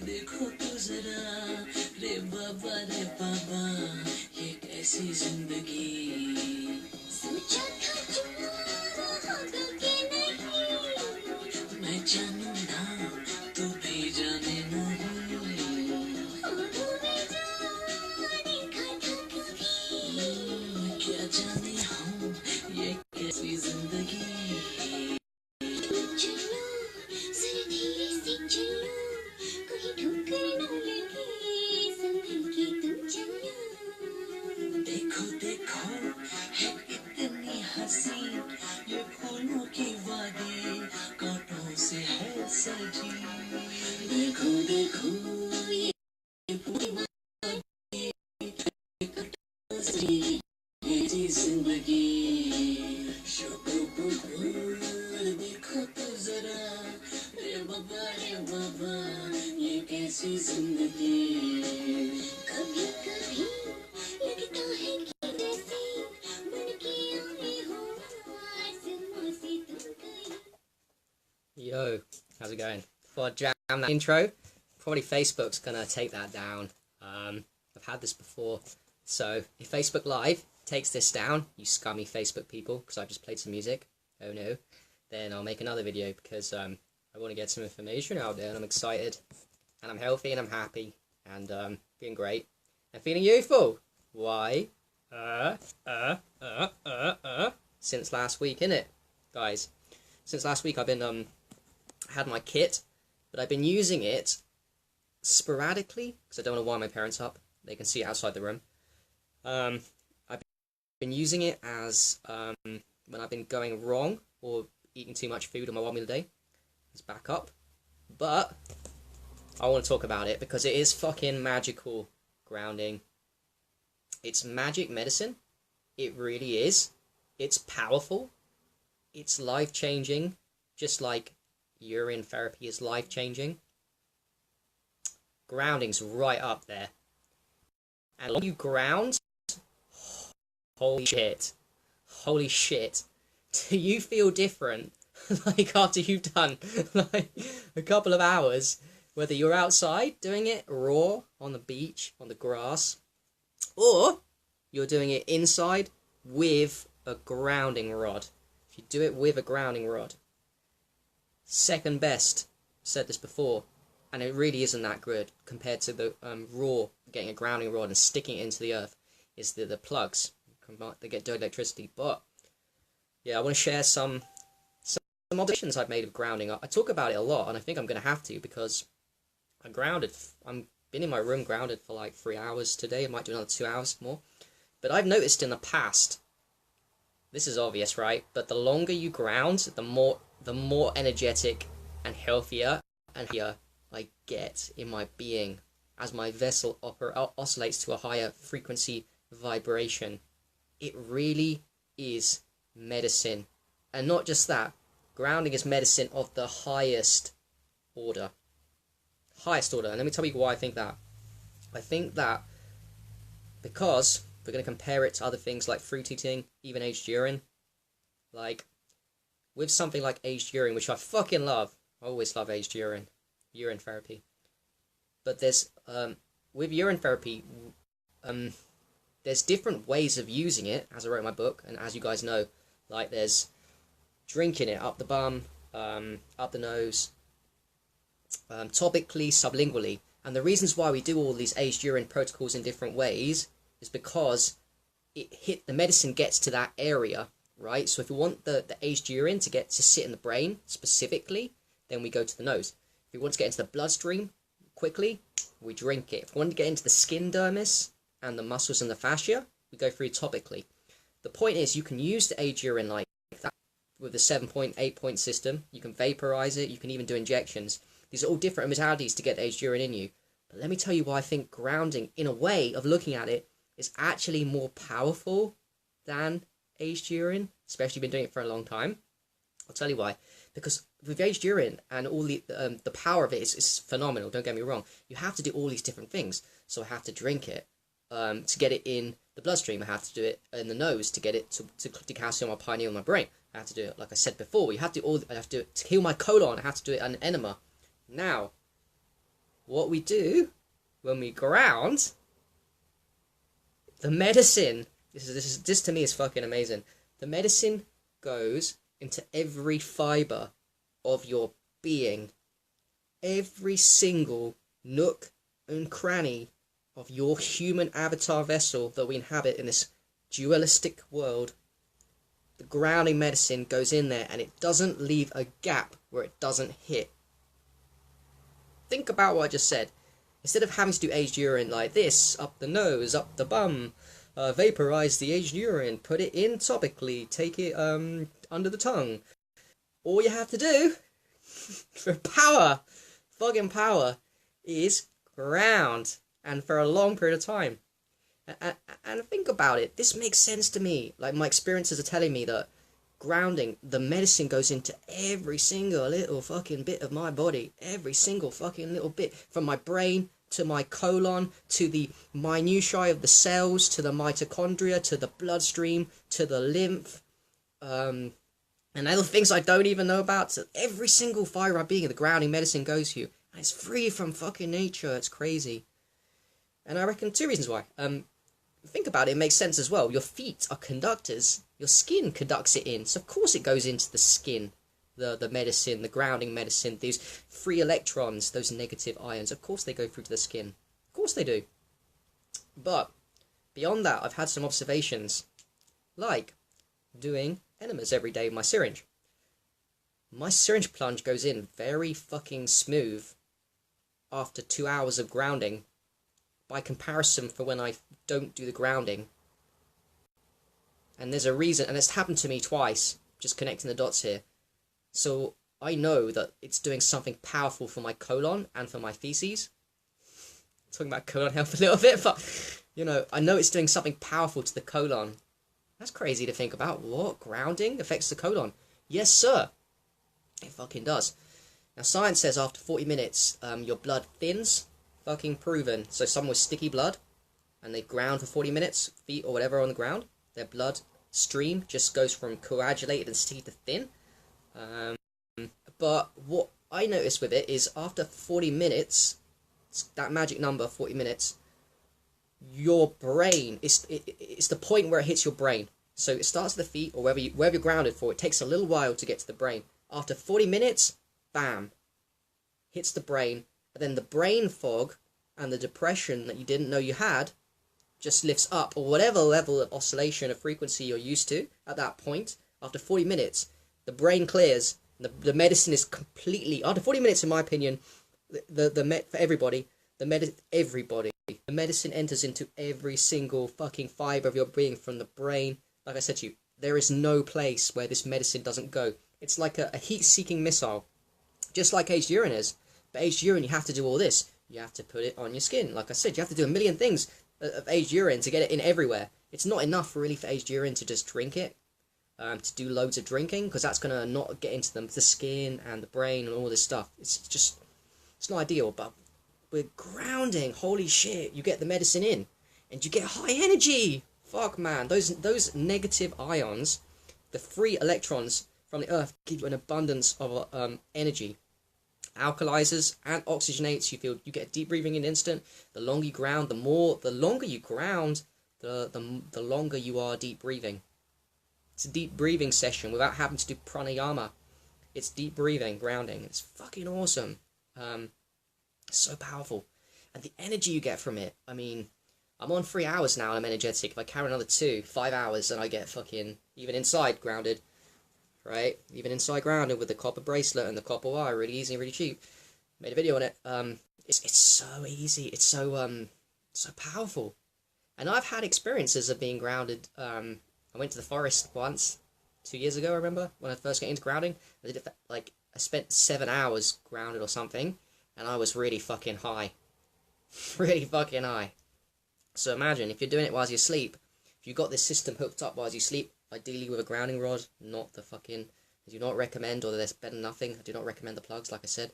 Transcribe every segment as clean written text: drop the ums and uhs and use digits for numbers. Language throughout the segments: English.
देखो तो जरा रे बाबा ये कैसी जिंदगी सोचा था होगा कि नहीं मैं जानूं ना तू भी जाने नहीं देखा था कभी क्या जाने हम ये कैसी जिंदगी चलो जरा धीरे से चलो कोई ठोकर न लगे संभल के तुम चलो देखो देखो है इतनी हंसी ये फूलों की वादी कांटों से है सजी देखो देखो ये पूरी वादी कांटों से ये जिंदगी देखो तो जरा रे बाबा ये कैसी जिंदगी कभी कभी लगता है कि जैसे बन के आए हो आसमां से तुम कहीं. Yo, how's it going? Before I jam that intro, probably Facebook's gonna take that down. I've had this before, so if Facebook Live takes this down, you scummy Facebook people, because I've just played some music, oh no, then I'll make another video, because I want to get some information out there, and I'm excited, and I'm healthy, and I'm happy, and feeling great, and feeling youthful. Why? Since last week, innit, guys? Since last week, I've been, had my kit, but I've been using it sporadically, because I don't want to wind my parents up. They can see it outside the room. I've been using it as when I've been going wrong or eating too much food on my 1 meal a day as backup. But I want to talk about it because it is fucking magical grounding. It's magic medicine. It really is. It's powerful. It's life-changing, just like urine therapy is life-changing. Grounding's right up there. And when you ground, holy shit, do you feel different? Like after you've done like a couple of hours, whether you're outside doing it raw on the beach, on the grass, or you're doing it inside with a grounding rod. If you do it with a grounding rod, second best, said this before, and it really isn't that good compared to the raw, getting a grounding rod and sticking it into the earth, is the plugs. They get dirty electricity. But yeah, I want to share some observations I've made of grounding. I talk about it a lot, and I think I'm going to have to, because I'm grounded. I'm been in my room grounded for like 3 hours today. I might do another 2 hours more. But I've noticed in the past, this is obvious, right? But the longer you ground, the more energetic and healthier and happier I get in my being as my vessel oscillates to a higher frequency vibration. It really is medicine. And not just that, grounding is medicine of the highest order. Highest order. And let me tell you why I think that. I think that because we're going to compare it to other things like fruit eating, even aged urine. Like, with something like aged urine, which I fucking love. I always love aged urine therapy. But there's, with urine therapy, there's different ways of using it, as I wrote in my book, and as you guys know, like there's drinking it up the bum, up the nose, topically, sublingually. And the reasons why we do all these aged urine protocols in different ways is because the medicine gets to that area, right? So if we want the aged urine to sit in the brain specifically, then we go to the nose. If we want to get into the bloodstream quickly, we drink it. If we want to get into the skin dermis and the muscles and the fascia, we go through topically. The point is, you can use the aged urine like that with the 7-point, 8-point system. You can vaporize it. You can even do injections. These are all different modalities to get the aged urine in you. But let me tell you why I think grounding, in a way of looking at it, is actually more powerful than aged urine, especially been doing it for a long time. I'll tell you why. Because with aged urine and all the power of it is phenomenal, don't get me wrong. You have to do all these different things. So I have to drink it. to get it in the bloodstream. I had to do it in the nose to get it to decalcium my pineal in my brain. I had to do it, like I said before, I have to do it to heal my colon. I have to do it an enema. Now, what we do when we ground, the medicine, this to me is fucking amazing. The medicine goes into every fibre of your being. Every single nook and cranny of your human avatar vessel that we inhabit in this dualistic world. The grounding medicine goes in there and it doesn't leave a gap where it doesn't hit. Think about what I just said. Instead of having to do aged urine like this, up the nose, up the bum, vaporize the aged urine, put it in topically, take it under the tongue. All you have to do for power, fucking power, is ground, and for a long period of time. And think about it, this makes sense to me. Like, my experiences are telling me that grounding, the medicine goes into every single little fucking bit of my body. Every single fucking little bit. From my brain, to my colon, to the minutiae of the cells, to the mitochondria, to the bloodstream, to the lymph, and other things I don't even know about. So every single fibre of being, the grounding medicine goes to you. And it's free from fucking nature. It's crazy. And I reckon 2 reasons why. Think about it, it makes sense as well. Your feet are conductors. Your skin conducts it in. So of course it goes into the skin. The medicine, the grounding medicine, these free electrons, those negative ions. Of course they go through to the skin. Of course they do. But beyond that, I've had some observations. Like doing enemas every day with my syringe. My syringe plunge goes in very fucking smooth after 2 hours of grounding. By comparison for when I don't do the grounding. And there's a reason, and it's happened to me twice, just connecting the dots here. So I know that it's doing something powerful for my colon and for my feces. Talking about colon health a little bit, but, you know, I know it's doing something powerful to the colon. That's crazy to think about. What? Grounding affects the colon? Yes, sir. It fucking does. Now, science says after 40 minutes, your blood thins. Fucking proven. So someone with sticky blood, and they ground for 40 minutes, feet or whatever on the ground, their blood stream just goes from coagulated and sticky to thin. But what I noticed with it is after 40 minutes, that magic number, 40 minutes, your brain, it's the point where it hits your brain. So it starts at the feet, or wherever you're grounded for. It takes a little while to get to the brain. After 40 minutes, bam, hits the brain. And then the brain fog and the depression that you didn't know you had just lifts up, or whatever level of oscillation of frequency you're used to at that point. After 40 minutes, the brain clears. The medicine is completely, after 40 minutes, in my opinion, for everybody, the medicine enters into every single fucking fibre of your being, from the brain. Like I said to you, there is no place where this medicine doesn't go. It's like a heat-seeking missile, just like aged urine is. But aged urine, you have to do all this. You have to put it on your skin. Like I said, you have to do a million things of aged urine to get it in everywhere. It's not enough really for aged urine to just drink it, to do loads of drinking, because that's going to not get into the skin and the brain and all this stuff. It's not ideal. But with grounding, holy shit, you get the medicine in, and you get high energy. Fuck, man. Those negative ions, the free electrons from the earth, give you an abundance of energy. Alkalizes and oxygenates. You get deep breathing in an instant. The longer you ground, the longer you ground, the longer you are deep breathing. It's a deep breathing session without having to do pranayama. It's deep breathing, grounding. It's fucking awesome. So powerful. And the energy you get from it. I mean, I'm on 3 hours now and I'm energetic. If I carry another 5 hours, then I get fucking, even inside, grounded. Right? Even inside grounded with the copper bracelet and the copper wire. Really easy and really cheap. Made a video on it. It's so easy. It's so powerful. And I've had experiences of being grounded. I went to the forest once, 2 years ago, I remember, when I first got into grounding. I did it for, I spent 7 hours grounded or something, and I was really fucking high. Really fucking high. So imagine, if you're doing it while you sleep, if you got this system hooked up while you sleep, ideally with a grounding rod, not the fucking, I do not recommend, or there's better than nothing, I do not recommend the plugs, like I said,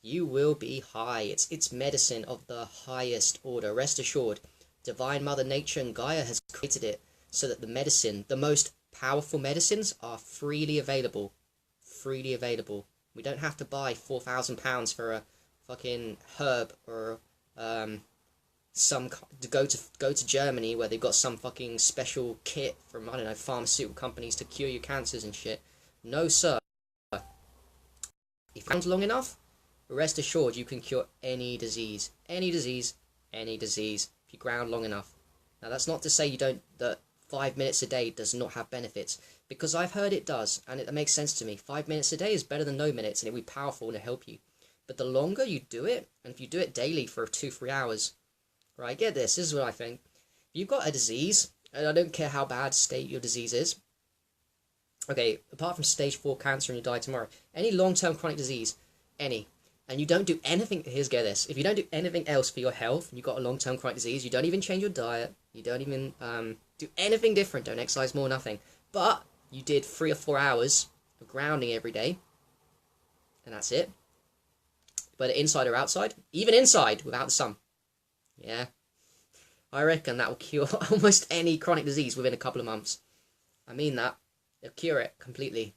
you will be high. It's medicine of the highest order. Rest assured, Divine Mother Nature and Gaia has created it so that the most powerful medicines are freely available. Freely available. We don't have to buy £4,000 for a fucking herb or to go to Germany where they've got some fucking special kit from, I don't know, pharmaceutical companies to cure your cancers and shit. No, sir. If you ground long enough, rest assured you can cure any disease. Any disease. Any disease. If you ground long enough. Now that's not to say that 5 minutes a day does not have benefits, because I've heard it does, and it makes sense to me. 5 minutes a day is better than no minutes, and it'll be powerful and it'll help you. But the longer you do it, and if you do it daily for 2-3 hours, right, get this is what I think. If you've got a disease, and I don't care how bad state your disease is, okay, apart from stage 4 cancer and you die tomorrow, any long-term chronic disease, and you don't do anything, get this, if you don't do anything else for your health, and you've got a long-term chronic disease, you don't even change your diet, you don't even do anything different, don't exercise more, nothing, but you did 3 or 4 hours of grounding every day, and that's it, whether inside or outside, even inside without the sun, yeah, I reckon that will cure almost any chronic disease within a couple of months. I mean that. It'll cure it completely.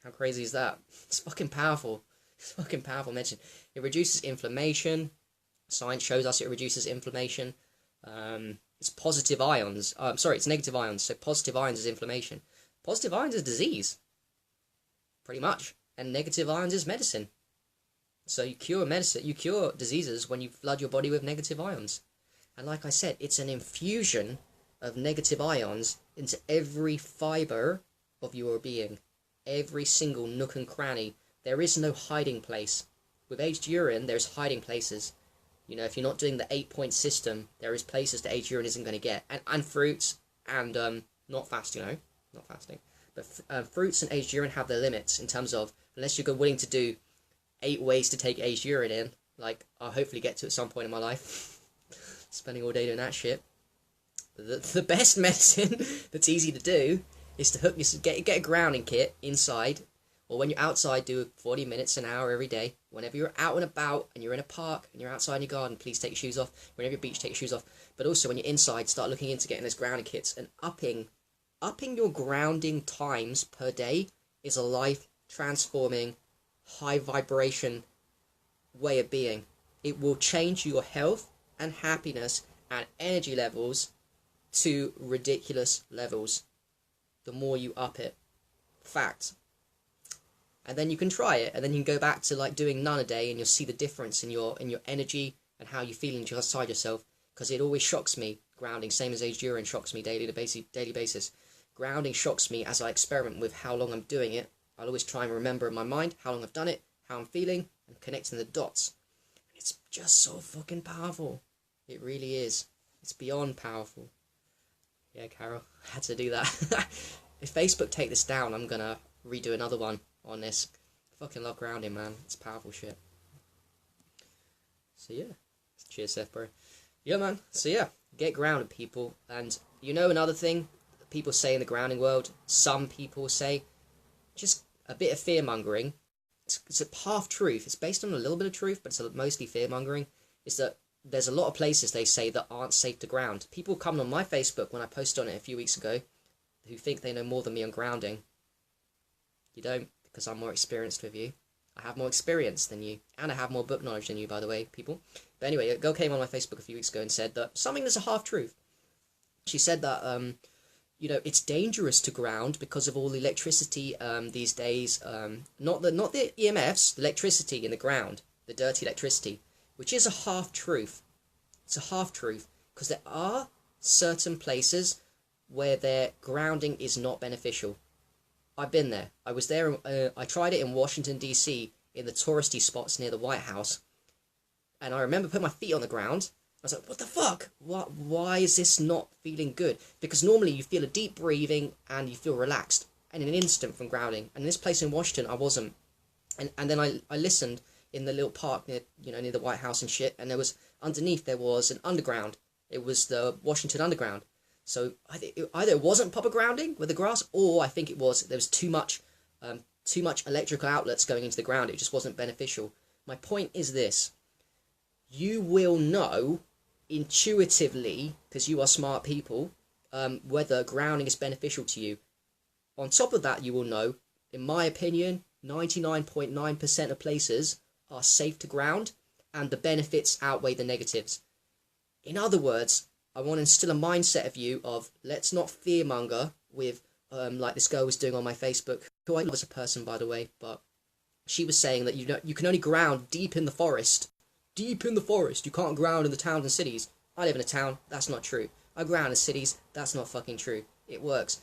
How crazy is that? It's fucking powerful. It's fucking powerful medicine. It reduces inflammation. Science shows us it reduces inflammation. It's positive ions. It's negative ions. So positive ions is inflammation. Positive ions is disease. Pretty much. And negative ions is medicine. So you cure diseases when you flood your body with negative ions. And like I said, it's an infusion of negative ions into every fibre of your being. Every single nook and cranny. There is no hiding place. With aged urine, there's hiding places. You know, if you're not doing the 8-point system, there is places that aged urine isn't going to get. And fruits, and not fasting, no. Not fasting. But fruits and aged urine have their limits in terms of, unless you're willing to do 8 ways to take aged urine in, like I'll hopefully get to at some point in my life, spending all day doing that shit. The best medicine that's easy to do is to get a grounding kit inside, or when you're outside, do 40 minutes, an hour every day. Whenever you're out and about and you're in a park and you're outside in your garden, please take your shoes off. Whenever you're at the beach, take your shoes off. But also when you're inside, start looking into getting those grounding kits, and upping your grounding times per day is a life transforming, high vibration way of being. It will change your health and happiness and energy levels to ridiculous levels the more you up it. Fact. And then you can try it, and then you can go back to like doing none a day, and you'll see the difference in your energy and how you're feeling inside yourself. Because it always shocks me, grounding, same as aged urine shocks me daily basis. Grounding shocks me as I experiment with how long I'm doing it. I'll always try and remember in my mind how long I've done it, how I'm feeling, and connecting the dots. It's just so fucking powerful. It really is. It's beyond powerful. Yeah, Carol, I had to do that. If Facebook take this down, I'm gonna redo another one on this. I fucking love grounding, man. It's powerful shit. So yeah, cheers, Seth, bro. Yeah, man. So yeah, get grounded, people. And you know another thing that people say in the grounding world, some people say, just a bit of fear-mongering. It's a half-truth. It's based on a little bit of truth, but it's mostly fear-mongering. Is that there's a lot of places they say that aren't safe to ground. People come on my Facebook when I posted on it a few weeks ago who think they know more than me on grounding. You don't, because I'm more experienced with you. I have more experience than you, and I have more book knowledge than you, by the way, people. But anyway, a girl came on my Facebook a few weeks ago and said that something that's a half-truth. She said that, you know, it's dangerous to ground because of all the electricity these days. Not the EMFs, the electricity in the ground, the dirty electricity, which is a half-truth. It's a half-truth, because there are certain places where their grounding is not beneficial. I've been there. I was there. I tried it in Washington, D.C., in the touristy spots near the White House. And I remember putting my feet on the ground. I was like, what the fuck? Why is this not feeling good? Because normally you feel a deep breathing and you feel relaxed. And in an instant from grounding. And in this place in Washington, I wasn't. And then I listened in the little park near the White House and shit. And there was, underneath there was an underground. It was the Washington Underground. So either it wasn't proper grounding with the grass, or I think it was, there was too much electrical outlets going into the ground. It just wasn't beneficial. My point is this. You will know intuitively, because you are smart people, whether grounding is beneficial to you. On top of that, you will know, in my opinion, 99.9% of places are safe to ground, and the benefits outweigh the negatives. In other words, I want to instill a mindset of you of, let's not fearmonger with, like this girl was doing on my Facebook, who I love as a person, by the way, but she was saying that you can only ground deep in the forest. Deep in the forest. You can't ground in the towns and cities. I live in a town. That's not true. I ground in cities. That's not fucking true. It works.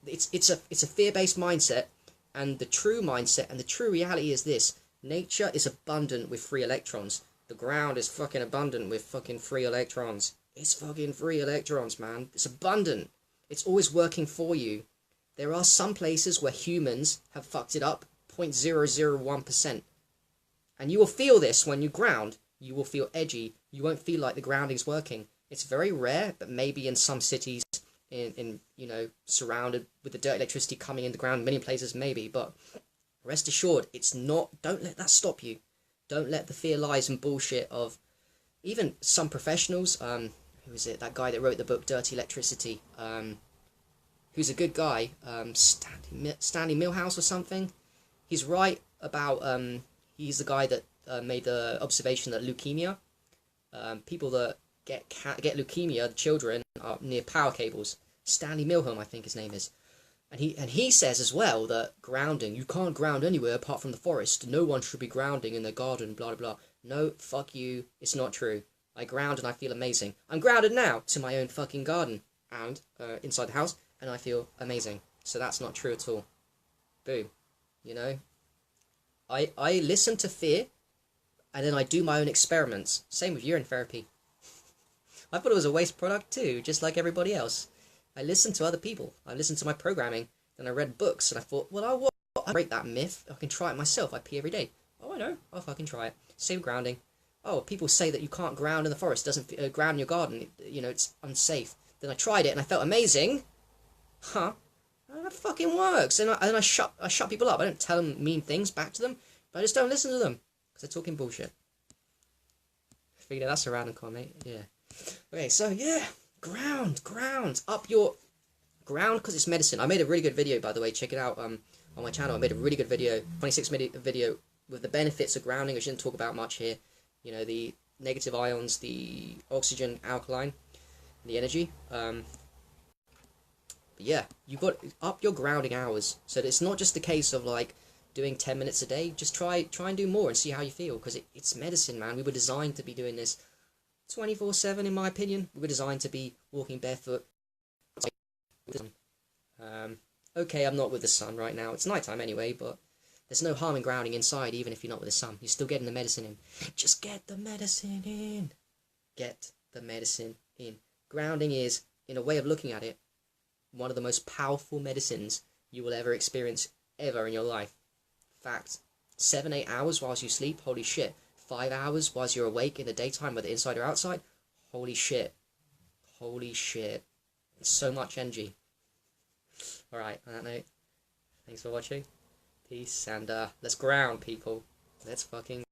It's a fear-based mindset, and the true mindset and the true reality is this: nature is abundant with free electrons. The ground is fucking abundant with fucking free electrons. It's fucking free electrons, man. It's abundant. It's always working for you. There are some places where humans have fucked it up 0.001%. And you will feel this when you ground. You will feel edgy. You won't feel like the grounding's working. It's very rare, but maybe in some cities, in you know, surrounded with the dirty electricity coming in the ground, many places maybe, but rest assured, it's not. Don't let that stop you. Don't let the fear, lies and bullshit of even some professionals, who is it, that guy that wrote the book Dirty Electricity, who's a good guy, Stanley Milhouse or something. He's right about, he's the guy that made the observation that leukemia, people that get leukemia, the children, are near power cables. Stanley Milhouse, I think his name is. And he says as well that grounding, you can't ground anywhere apart from the forest. No one should be grounding in their garden, blah, blah, blah. No, fuck you. It's not true. I ground and I feel amazing. I'm grounded now to my own fucking garden and inside the house, and I feel amazing. So that's not true at all. Boom. You know? I listen to fear, and then I do my own experiments. Same with urine therapy. I thought it was a waste product too, just like everybody else. I listened to other people. I listened to my programming. Then I read books, and I thought, well, I break that myth. I can try it myself. I pee every day. Oh, I know. I'll fucking try it. Same grounding. Oh, people say that you can't ground in the forest. Doesn't ground in your garden. You know, it's unsafe. Then I tried it, and I felt amazing. Huh? That fucking works. And I shut people up. I don't tell them mean things back to them, but I just don't listen to them because they're talking bullshit. I figured that's a random comment. Yeah. Okay, so yeah. Ground, up your ground, because it's medicine. I made a really good video, by the way, check it out on my channel. I made a really good video, 26-minute video with the benefits of grounding, which I didn't talk about much here. You know, the negative ions, the oxygen, alkaline, the energy. But yeah, you've got up your grounding hours, so that it's not just a case of like doing 10 minutes a day. Just try and do more and see how you feel, because it's medicine, man. We were designed to be doing this 24/7, in my opinion. We were designed to be walking barefoot. Okay, I'm not with the sun right now. It's nighttime anyway, but there's no harm in grounding inside, even if you're not with the sun. You're still getting the medicine in. Just get the medicine in. Get the medicine in. Grounding is, in a way of looking at it, one of the most powerful medicines you will ever experience ever in your life. Fact. 7-8 hours whilst you sleep, holy shit. 5 hours whilst you're awake in the daytime, whether inside or outside, holy shit. Holy shit. It's so much energy. Alright, on that note, thanks for watching. Peace, and let's ground, people. Let's fucking